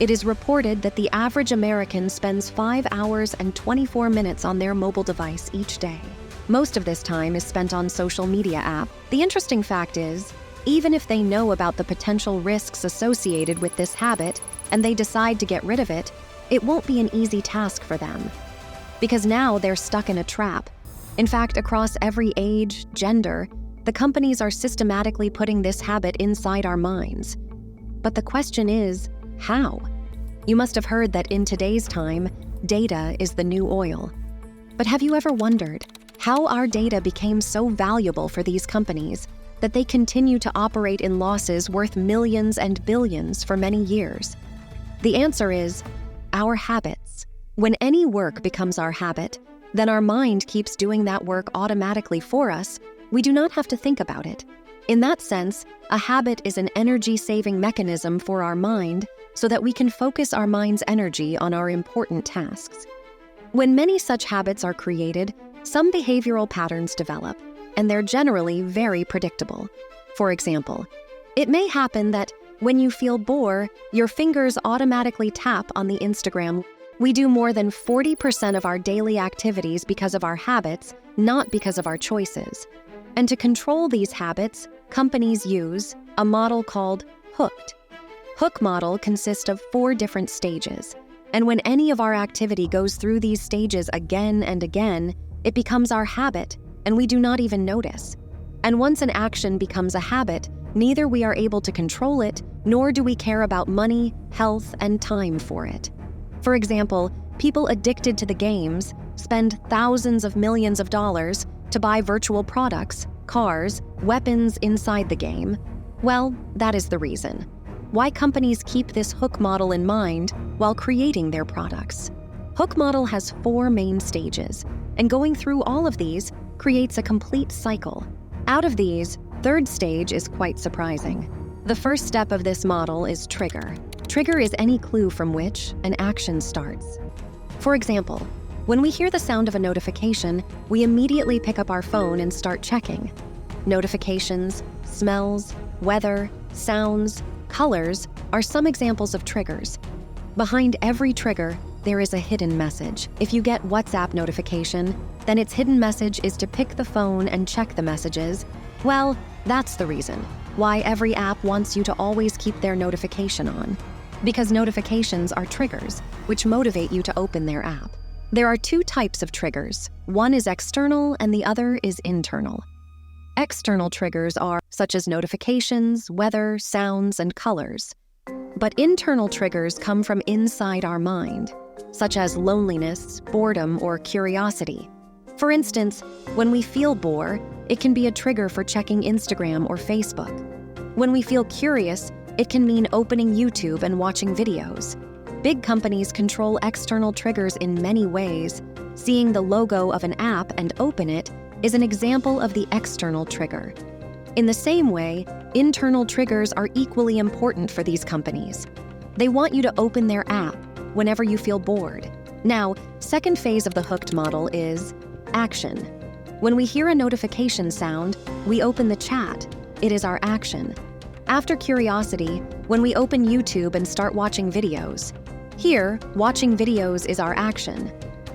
It is reported that the average American spends 5 hours and 24 minutes on their mobile device each day. Most of this time is spent on social media apps. The interesting fact is, even if they know about the potential risks associated with this habit and they decide to get rid of it, it won't be an easy task for them. Because now they're stuck in a trap. In fact, across every age, gender, the companies are systematically putting this habit inside our minds. But the question is, how? You must have heard that in today's time, data is the new oil. But have you ever wondered how our data became so valuable for these companies that they continue to operate in losses worth millions and billions for many years? The answer is our habits. When any work becomes our habit, then our mind keeps doing that work automatically for us. We do not have to think about it. In that sense, a habit is an energy-saving mechanism for our mind so that we can focus our mind's energy on our important tasks. When many such habits are created, some behavioral patterns develop, and they're generally very predictable. For example, it may happen that when you feel bored, your fingers automatically tap on the Instagram. We do more than 40% of our daily activities because of our habits, not because of our choices. And to control these habits, companies use a model called hooked. Hook model consists of 4 different stages, and when any of our activity goes through these stages again and again, it becomes our habit, and we do not even notice. And once an action becomes a habit, neither we are able to control it, nor do we care about money, health, and time for it. For example, people addicted to the games spend thousands of millions of dollars to buy virtual products, cars, weapons inside the game. Well, that is the reason why companies keep this hook model in mind while creating their products. Hook model has 4 main stages, and going through all of these creates a complete cycle. Out of these, 3rd stage is quite surprising. The first step of this model is trigger. Trigger is any clue from which an action starts. For example, when we hear the sound of a notification, we immediately pick up our phone and start checking. Notifications, smells, weather, sounds, colors are some examples of triggers. Behind every trigger, there is a hidden message. If you get WhatsApp notification, then its hidden message is to pick the phone and check the messages. Well, that's the reason why every app wants you to always keep their notification on. Because notifications are triggers, which motivate you to open their app. There are 2 types of triggers. One is external and the other is internal. External triggers are such as notifications, weather, sounds, and colors. But internal triggers come from inside our mind, such as loneliness, boredom, or curiosity. For instance, when we feel bored, it can be a trigger for checking Instagram or Facebook. When we feel curious, it can mean opening YouTube and watching videos. Big companies control external triggers in many ways. Seeing the logo of an app and open it is an example of the external trigger. In the same way, internal triggers are equally important for these companies. They want you to open their app whenever you feel bored. Now, second phase of the hooked model is action. When we hear a notification sound, we open the chat. It is our action. After curiosity, when we open YouTube and start watching videos. Here, watching videos is our action.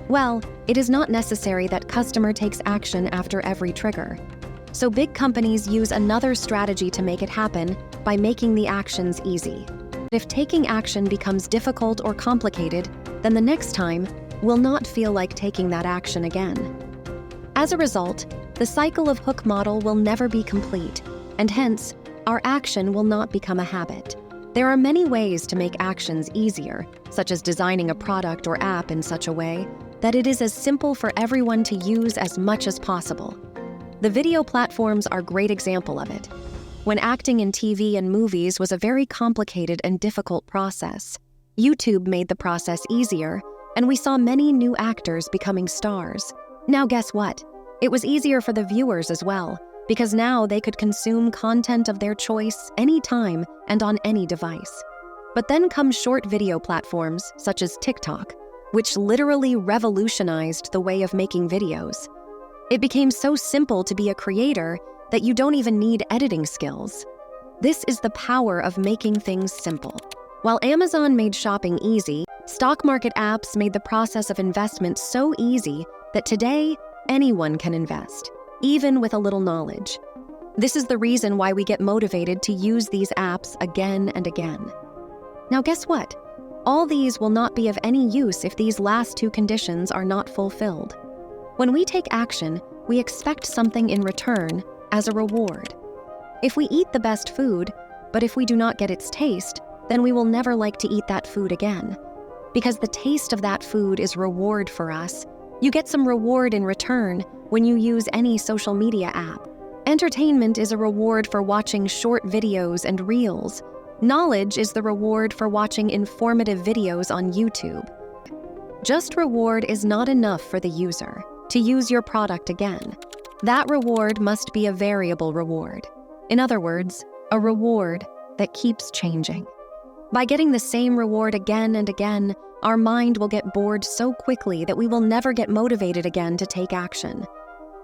Well, it is not necessary that customer takes action after every trigger. So big companies use another strategy to make it happen by making the actions easy. If taking action becomes difficult or complicated, then the next time we'll not feel like taking that action again. As a result, the cycle of hook model will never be complete, and hence, our action will not become a habit. There are many ways to make actions easier, such as designing a product or app in such a way that it is as simple for everyone to use as much as possible. The video platforms are a great example of it. When acting in TV and movies was a very complicated and difficult process, YouTube made the process easier, and we saw many new actors becoming stars. Now guess what? It was easier for the viewers as well, because now they could consume content of their choice anytime and on any device. But then come short video platforms such as TikTok, which literally revolutionized the way of making videos. It became so simple to be a creator that you don't even need editing skills. This is the power of making things simple. While Amazon made shopping easy, stock market apps made the process of investment so easy that today, anyone can invest, even with a little knowledge. This is the reason why we get motivated to use these apps again and again. Now guess what? All these will not be of any use if these last two conditions are not fulfilled. When we take action, we expect something in return as a reward. If we eat the best food, but if we do not get its taste, then we will never like to eat that food again. Because the taste of that food is reward for us. You get some reward in return when you use any social media app. Entertainment is a reward for watching short videos and reels. Knowledge is the reward for watching informative videos on YouTube. Just reward is not enough for the user to use your product again. That reward must be a variable reward. In other words, a reward that keeps changing. By getting the same reward again and again, our mind will get bored so quickly that we will never get motivated again to take action.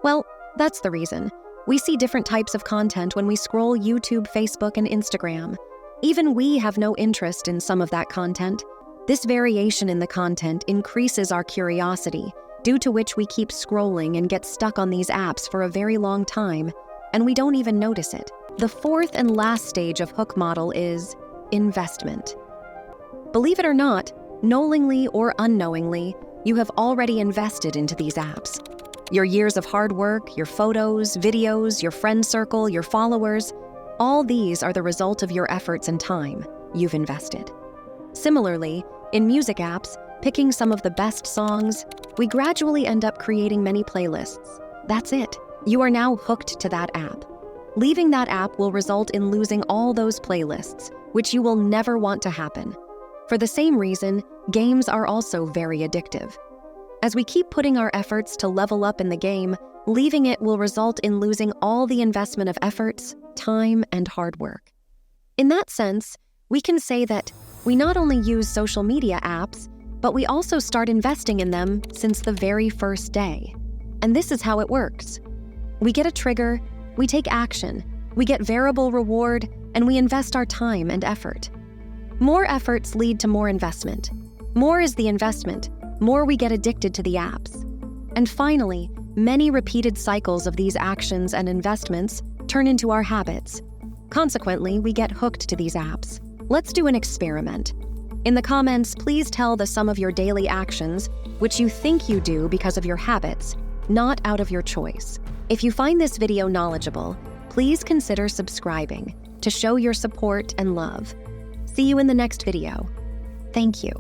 Well, that's the reason. We see different types of content when we scroll YouTube, Facebook, and Instagram. Even we have no interest in some of that content. This variation in the content increases our curiosity, due to which we keep scrolling and get stuck on these apps for a very long time, and we don't even notice it. The fourth and last stage of hook model is investment. Believe it or not, knowingly or unknowingly, you have already invested into these apps. Your years of hard work, your photos, videos, your friend circle, your followers, all these are the result of your efforts and time you've invested. Similarly, in music apps, picking some of the best songs, we gradually end up creating many playlists. That's it. You are now hooked to that app. Leaving that app will result in losing all those playlists, which you will never want to happen. For the same reason, games are also very addictive. As we keep putting our efforts to level up in the game, leaving it will result in losing all the investment of efforts, time, and hard work. In that sense, we can say that we not only use social media apps, but we also start investing in them since the very first day. And this is how it works. We get a trigger, we take action, we get variable reward, and we invest our time and effort. More efforts lead to more investment. More is the investment, more we get addicted to the apps. And finally, many repeated cycles of these actions and investments turn into our habits. Consequently, we get hooked to these apps. Let's do an experiment. In the comments, please tell the sum of your daily actions, which you think you do because of your habits, not out of your choice. If you find this video knowledgeable, please consider subscribing to show your support and love. See you in the next video. Thank you.